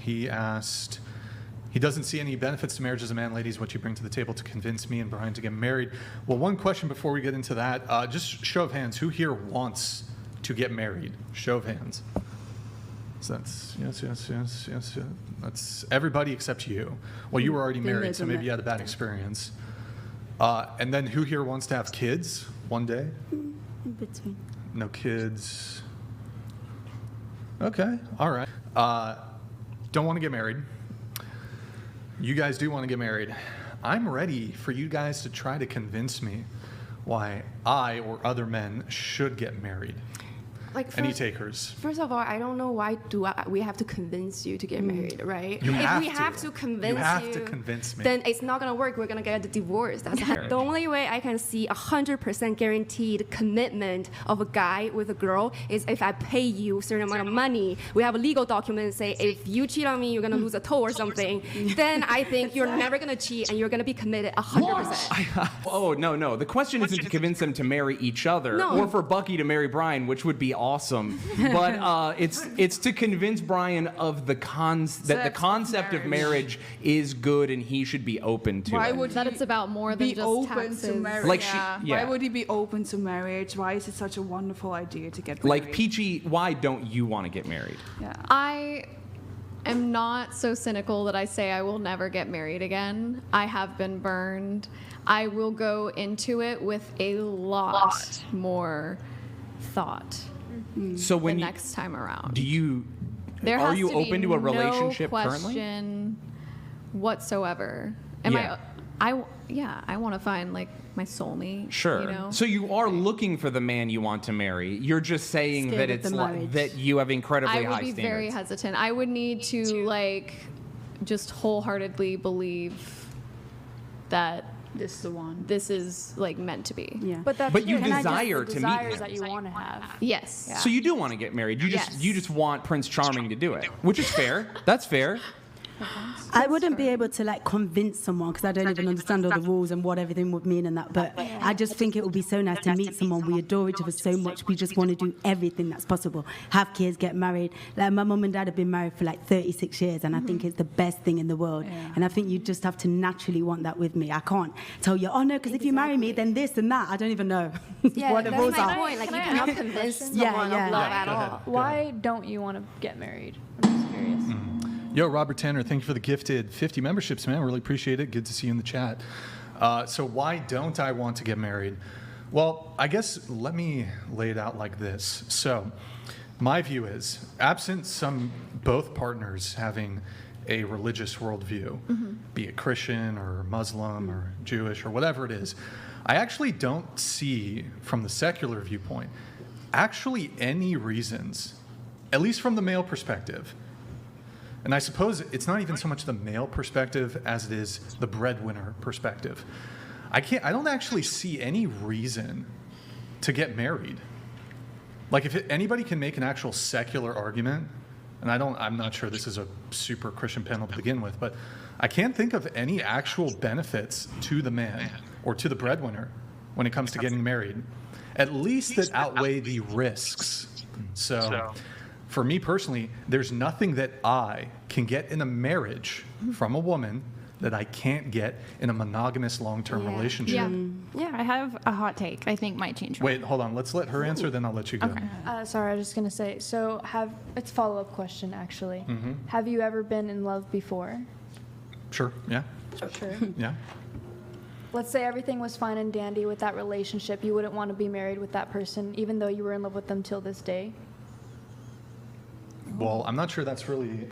He asked, he doesn't see any benefits to marriage as a man. Ladies, what you bring to the table to convince me and Brian to get married. Well, one question before we get into that. Just show of hands. Who here wants to get married? Show of hands. So that's yes. That's everybody except you. Well, you were already married, so maybe you had a bad experience. And then who here wants to have kids one day? In between. No kids. Okay, all right. Don't want to get married. You guys do want to get married. I'm ready for you guys to try to convince me why I or other men should get married. Any takers? First of all, I don't know why we have to convince you to get married, right? You if we have to convince you have to convince me. Then it's not gonna work. We're gonna get a divorce. That's the only way I can see 100% guaranteed commitment of a guy with a girl is if I pay you a certain amount of money. We have a legal document say if you cheat on me, you're gonna lose a toe or something. Then I think you're never gonna cheat and you're gonna be committed 100%. Oh no! The question isn't to convince them to marry each other or for Bucky to marry Brian, which would be awesome. But it's to convince Brian of the concept of marriage is good and he should be open to it. That it's about more than just open taxes. to marriage? Like Why would he be open to marriage? Why is it such a wonderful idea to get married? Like Peachy, why don't you want to get married? Yeah. I am not so cynical that I say I will never get married again. I have been burned. I will go into it with a lot more thought. So when the next time around, are you open to a relationship no currently? question whatsoever. I want to find like my soulmate. Sure. You know? So you are looking for the man you want to marry. You're just saying that it's that you have incredibly high standards. I would be very hesitant. I would need to like just wholeheartedly believe that this is the one. This is like meant to be. Yeah. But you desire to meet him. that you want to have. Yes. Yeah. So you do want to get married. You just want Prince Charming to do it, which is fair. That's fair. I wouldn't be able to like convince someone because I don't even understand all the rules and what everything would mean and that. But I just think it would be so nice to meet someone. We adore each other so much. We just want to do everything that's possible. Have kids, get married. Like my mum and dad have been married for like 36 years, and I think it's the best thing in the world. Yeah. And I think you just have to naturally want that with me. I can't tell you, oh no, because if you marry me, then this and that. I don't even know what the rules are. Point. Like you cannot convince someone of love at all. Why don't you want to get married? I'm just curious. Yo, Robert Tanner, thank you for the gifted 50 memberships, man. Really appreciate it. Good to see you in the chat. So why don't I want to get married? Well, I guess let me lay it out like this. So my view is, absent both partners having a religious worldview, be it Christian or Muslim or Jewish or whatever it is, I actually don't see, from the secular viewpoint, actually any reasons, at least from the male perspective. And I suppose it's not even so much the male perspective as it is the breadwinner perspective. I don't actually see any reason to get married. Like if anybody can make an actual secular argument, and I'm not sure this is a super Christian panel to begin with, but I can't think of any actual benefits to the man or to the breadwinner when it comes to getting married, at least that outweigh the risks. So for me personally, there's nothing that I can get in a marriage from a woman that I can't get in a monogamous long-term relationship. Yeah, I have a hot take I think might change. Wait, hold on. Let's let her answer, then I'll let you go. Okay. Sorry, I was just going to say, so it's a follow-up question, actually. Have you ever been in love before? Sure, yeah. Sure. Yeah. Let's say everything was fine and dandy with that relationship. You wouldn't want to be married with that person, even though you were in love with them till this day? Well, I'm not sure that's really...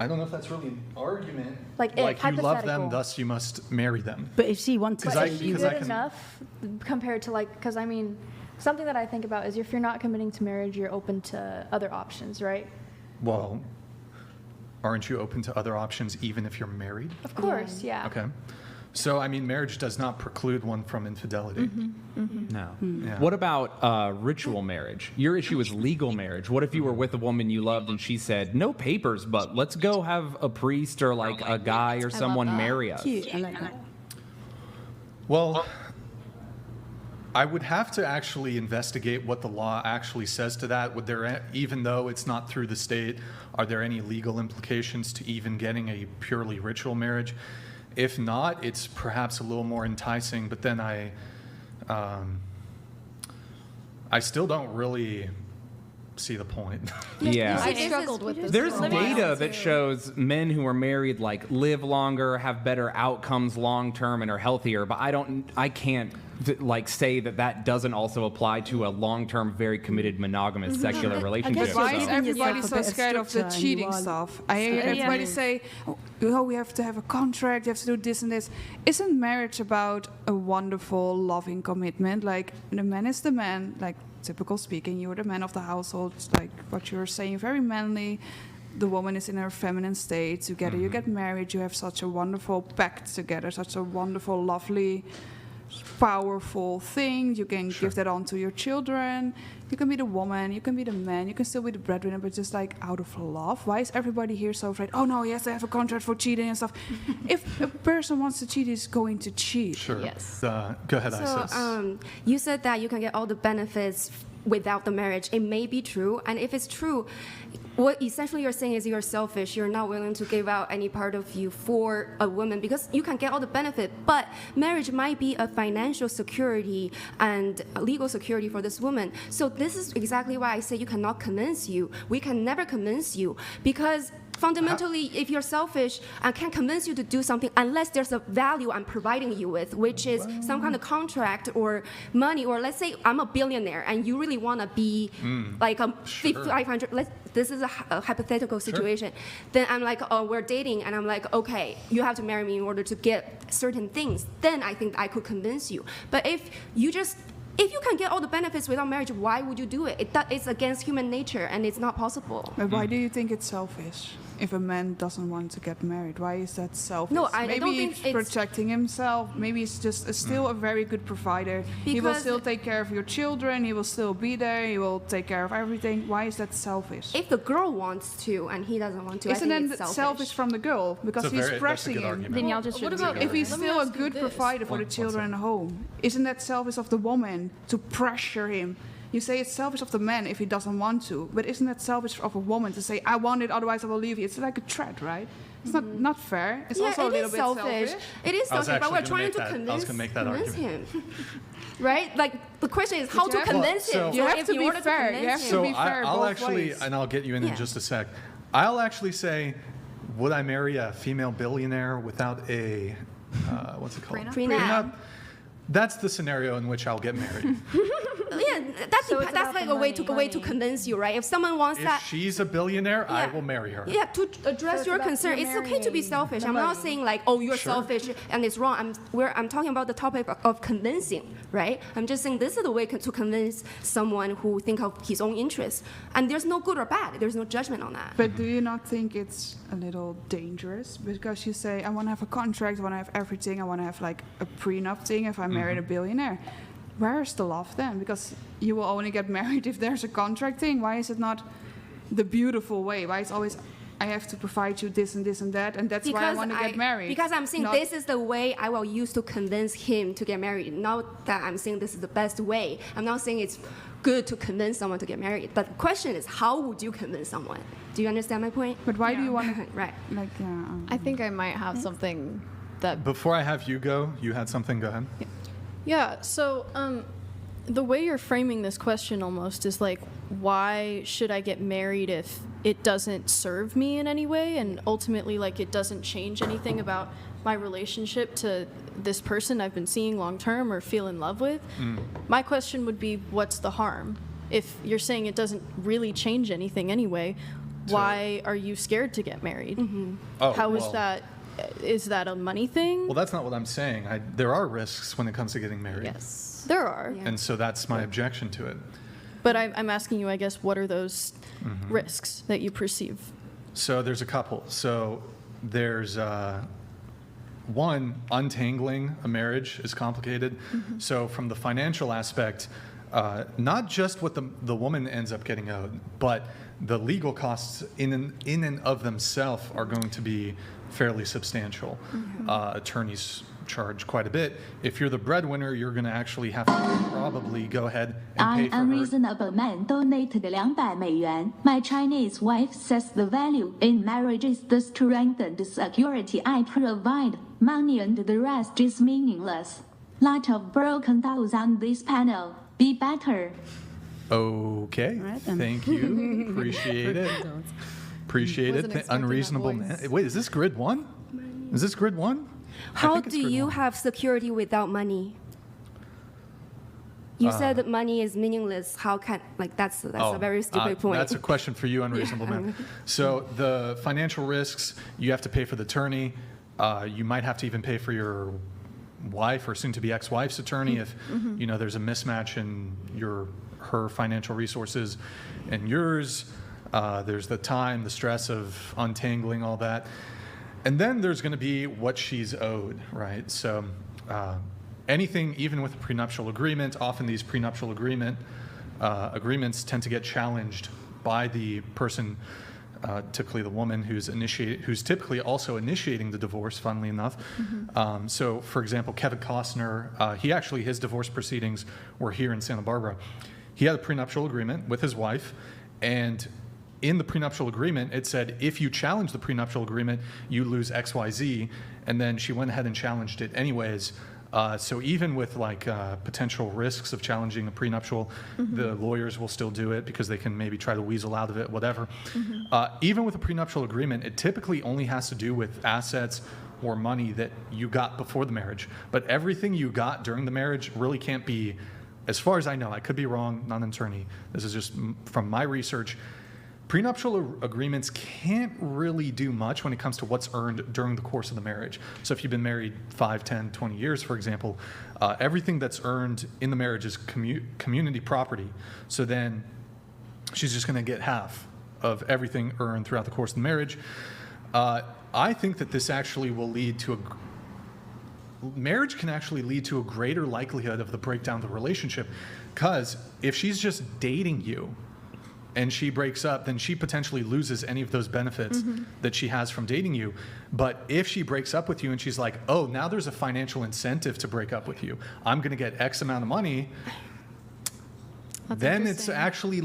I don't know if that's really an argument. Like you love them, thus you must marry them. But if she wanted to, is she good enough compared to because I mean, something that I think about is if you're not committing to marriage, you're open to other options, right? Well, aren't you open to other options even if you're married? Of course, yeah. Okay. So, I mean, marriage does not preclude one from infidelity. No. Yeah. What about ritual marriage? Your issue is legal marriage. What if you were with a woman you loved and she said, no papers, but let's go have a priest or like a guy or someone marry us? Cute. I like that. Well, I would have to actually investigate what the law actually says to that. Would there, even though it's not through the state, are there any legal implications to even getting a purely ritual marriage? If not, it's perhaps a little more enticing, but then I still don't really see the point. Yeah. I struggled with this. There's for a data while, that too. shows men who are married like live longer, have better outcomes long term, and are healthier. But I can't like say that doesn't also apply to a long-term, very committed, monogamous, secular relationship. But why is Giving everybody yourself so a bit of scared of the structure and cheating you are- stuff? I hear everybody say, oh, we have to have a contract, you have to do this and this. Isn't marriage about a wonderful, loving commitment? Like, the man is the man, like, typical speaking, you're the man of the household, like what you're saying, very manly. The woman is in her feminine state. Together, you get married, you have such a wonderful pact together, such a wonderful, lovely, powerful thing. You can give that on to your children. You can be the woman, you can be the man, you can still be the breadwinner, but just like out of love. Why is everybody here so afraid? Oh no, he has to have a contract for cheating and stuff. If a person wants to cheat, he's going to cheat. Sure. Yes. Go ahead, Isis. So you said that you can get all the benefits without the marriage. It may be true, and if it's true, what essentially you're saying is you're selfish. You're not willing to give out any part of you for a woman because you can get all the benefit. But marriage might be a financial security and a legal security for this woman. So this is exactly why I say you cannot convince you. We can never convince you because fundamentally, if you're selfish, I can't convince you to do something unless there's a value I'm providing you with, which is some kind of contract or money. Or let's say I'm a billionaire and you really want to be like a 500. This is a hypothetical situation. Then I'm like, oh, we're dating, and I'm like, okay, you have to marry me in order to get certain things. Then I think I could convince you. But if you can get all the benefits without marriage, why would you do it? It's against human nature, and it's not possible. But why do you think it's selfish? If a man doesn't want to get married, why is that selfish? No, I maybe don't think he's it's- protecting himself. Maybe he's just still a very good provider. He will Because- still take care of your children. He will still be there. He will take care of everything. Why is that selfish? If the girl wants to and he doesn't want to, Isn't I think that it's selfish from the girl because That's a he's very- pressing that's a good him? argument. Then y'all just What shouldn't about be If he's Let me still a ask you good this. provider for the One children second. at home, isn't that selfish of the woman to pressure him? You say it's selfish of the man if he doesn't want to, but isn't that selfish of a woman to say, I want it, otherwise I will leave you? It's like a threat, right? It's not fair. It's yeah, also a it little is bit selfish. selfish. It is I was selfish, but we're actually trying to gonna make that- I was convince, gonna make that convince him. Right? Like the question is how you to have- convince Well, him. so- You have if to in be order fair. You convince have to him- So be fair I'll both actually, ways. and I'll get you in Yeah. just a sec. I'll actually say, would I marry a female billionaire without a, what's it called? Prenup. That's the scenario in which I'll get married. Yeah, that's So it's that's about like the a way to money. convince you, right? If someone wants If that, she's a billionaire, I Yeah. will marry her. yeah, to address it's your about concern, you're it's okay to be marrying selfish. the I'm not money. saying like, oh, you're Sure. selfish and it's wrong. I'm talking about the topic of convincing, right? I'm just saying this is the way to convince someone who think of his own interests, and there's no good or bad. There's no judgment on that. But do you not think it's a little dangerous? Because you say, I want to have a contract, I want to have everything, I want to have like a prenup thing if I married a billionaire. Where's the love then? Because you will only get married if there's a contract thing. Why is it not the beautiful way? Why is always, I have to provide you this and this and that, and that's why I want to get married? Because I'm saying Not- this is the way I will use to convince him to get married. Not that I'm saying this is the best way. I'm not saying it's good to convince someone to get married. But the question is, how would you convince someone? Do you understand my point? But why do you want to, Right. like, yeah. I think I might have something that Before I have you go, you had something, go ahead. Yeah, so the way you're framing this question almost is like, why should I get married if it doesn't serve me in any way? And ultimately, like, it doesn't change anything about my relationship to this person I've been seeing long term or feel in love with. My question would be, what's the harm? If you're saying it doesn't really change anything anyway, why are you scared to get married? Oh, How is well- that? Is that a money thing? Well, that's not what I'm saying. There are risks when it comes to getting married. yes. There are. Yeah. And so that's my objection to it. But I'm asking you, I guess, what are those risks that you perceive? So there's a couple. So there's one, untangling a marriage is complicated. So from the financial aspect, not just what the woman ends up getting owed, but the legal costs in and of themselves are going to be fairly substantial. Attorneys charge quite a bit. If you're the breadwinner, you're going to actually have to probably go ahead and pay An for her. unreasonable man donated 200 美元. My Chinese wife says the value in marriage is the strength and security I provide. Money and the rest is meaningless. Lot of broken doors on this panel. Be better. Okay. Right then. Thank you. Appreciate it. Appreciate Wasn't it. expecting that Unreasonable voice. man. Wait, is this grid 1? Is this grid 1? How do you have security without money? You said that money is meaningless. How can that's a very stupid point. That's a question for you, unreasonable man. So the financial risks, you have to pay for the attorney. You might have to even pay for your wife or soon-to-be ex-wife's attorney if there's a mismatch in her financial resources and yours. There's the time, the stress of untangling all that. And then there's going to be what she's owed, right? So anything, even with a prenuptial agreement, often these prenuptial agreements tend to get challenged by the person, typically the woman who's typically also initiating the divorce, funnily enough. So, for example, Kevin Costner, his divorce proceedings were here in Santa Barbara. He had a prenuptial agreement with his wife, and in the prenuptial agreement, it said, if you challenge the prenuptial agreement, you lose XYZ, and then she went ahead and challenged it anyways. So even with potential risks of challenging a prenuptial, the lawyers will still do it because they can maybe try to weasel out of it, whatever. Even with a prenuptial agreement, it typically only has to do with assets or money that you got before the marriage. But everything you got during the marriage really can't be, as far as I know, I could be wrong, not an attorney. This is just from my research. Prenuptial agreements can't really do much when it comes to what's earned during the course of the marriage. So if you've been married 5, 10, 20 years, for example, everything that's earned in the marriage is community property. So then she's just going to get half of everything earned throughout the course of the marriage. I think that this actually will lead to marriage can actually lead to a greater likelihood of the breakdown of the relationship, because if she's just dating you and she breaks up, then she potentially loses any of those benefits that she has from dating you. But if she breaks up with you and she's like, oh, now there's a financial incentive to break up with you, I'm going to get X amount of money, then it's actually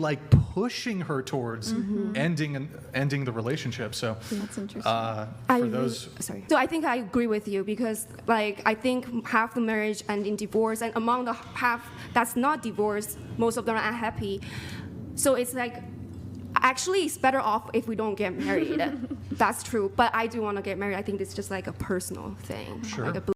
pushing her towards ending the relationship. So That's interesting. So I think I agree with you, because I think half the marriage end in divorce, and among the half that's not divorced, most of them are unhappy. So it's actually it's better off if we don't get married. That's true. But I do want to get married. I think it's just a personal thing. Sure.